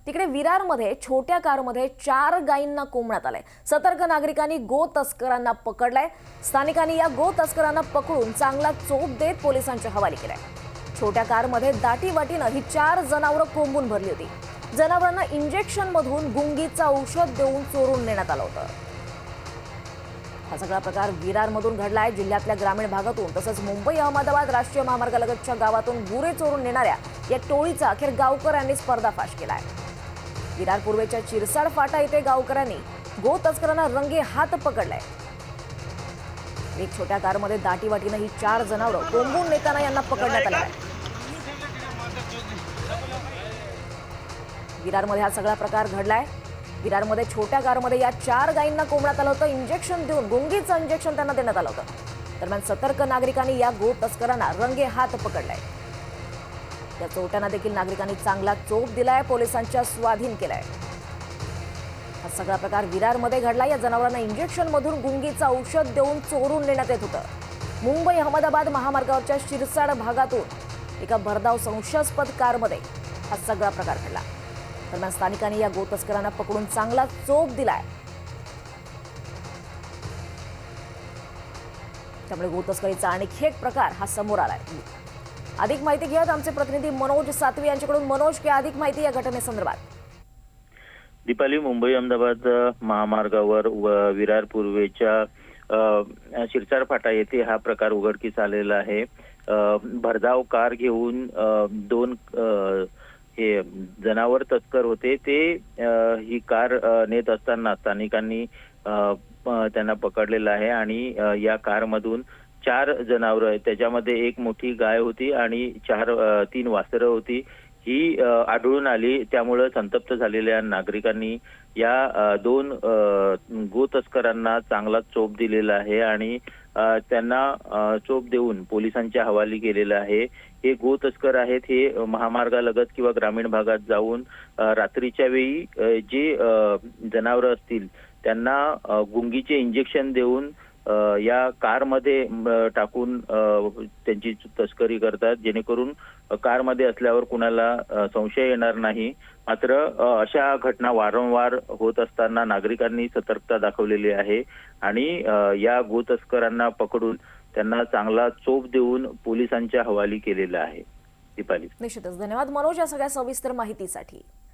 तिकडे विरारमध्ये छोट्या कारमध्ये 4 गायींना कोंबण्यात आलंय। सतर्क नागरिकांनी गो तस्करांना पकडलंय। स्थानिकांनी या गो तस्करांना पकडून चांगला चोप देत पोलिसांच्या हवाली केलाय। छोट्या कारमध्ये दाटीवाटीनं ही 4 जनावरं कोंबून भरली होती। जनावरांना इंजेक्शन मधून गुंगीचं औषध देऊन चोरून नेण्यात आलं होतं। हा सगळा प्रकार विरारमधून घडलाय। जिल्ह्यातल्या ग्रामीण भागातून तसंच मुंबई अहमदाबाद राष्ट्रीय महामार्गालगतच्या गावातून गुरे चोरून नेणाऱ्या या टोळीचा अखेर गावकऱ्यांनी पर्दाफाश केलाय। विरार पूर्वेच्या चिरसाड फाटा इथे गावकऱ्यांनी गो तस्करांना रंगे हात पकडलाय। एक छोट्या कारमध्ये दाटीवाटीनं ही 4 जनावरं कोंबून नेताना यांना पकडण्यात आलं आहे। विरारमध्ये हा सगळा प्रकार घडलाय। विरारमध्ये छोट्या कारमध्ये या 4 गायींना कोंबण्यात आलं होतं। इंजेक्शन देऊन गुंगीचं इंजेक्शन त्यांना देण्यात आलं होतं। दरम्यान सतर्क नागरिकांनी या गो तस्करांना रंगे हात पकडलाय। या चोरट्यांना देखील नागरिकांनी चांगला चोप दिलाय, पोलिसांच्या स्वाधीन केलाय। हा सगळा प्रकार विरारमध्ये घडला। या जनावरांना इंजेक्शन मधून गुंगीचं औषध देऊन चोरून नेण्यात येत होतं। मुंबई अहमदाबाद महामार्गावरच्या शिरसाड भागातून एका भरधाव संशयास्पद कारमध्ये हा सगळा प्रकार घडला। दरम्यान स्थानिकांनी या गो तस्करांना पकडून चांगला चोप दिलाय। त्यामुळे गो तस्करीचा आणखी एक प्रकार हा समोर आलाय। अधिक माहिती घेऊयात आमचे प्रतिनिधी मनोज सातवी यांच्याकडून। मनोज, काय अधिक माहिती या घटनेसंदर्भात? दीपाली, मुंबई अहमदाबाद महामार्गावर विरार पूर्वेच्या शिरसाड फाटा येथे हा प्रकार उघडकीस आलेला आहे। भरधाव कार घेऊन 2 हे जनावर तस्कर होते। ते ही कार नेत असताना स्थानिकांनी त्यांना पकडलेलं आहे आणि या कारमधून 4 जनावरं आहेत। त्याच्यामध्ये एक मोठी गाय होती आणि 3 वासरं होती। ही आढळून आली। त्यामुळे संतप्त झालेल्या नागरिकांनी या 2 गो तस्करांना चांगला चोप दिलेला आहे आणि त्यांना चोप देऊन पोलिसांच्या हवाली केलेलं आहे। हे गो तस्कर आहेत, हे महामार्गालगत किंवा ग्रामीण भागात जाऊन रात्रीच्या वेळी जे जनावरं असतील त्यांना गुंगीचे इंजेक्शन देऊन या कारमध्ये टाकून त्यांची तस्करी करतात, जेणेकरून कारमध्ये असल्यावर कुणाला संशय येणार नाही। मात्र अशा घटना वारंवार होत असताना नागरिकांनी सतर्कता दाखवलेली आहे आणि या गो तस्करांना पकडून त्यांना चांगला चोप देऊन पोलिसांच्या हवाली केलेला आहे। दीपाली, निश्चितच धन्यवाद मनोज या सगळ्या सविस्तर माहितीसाठी।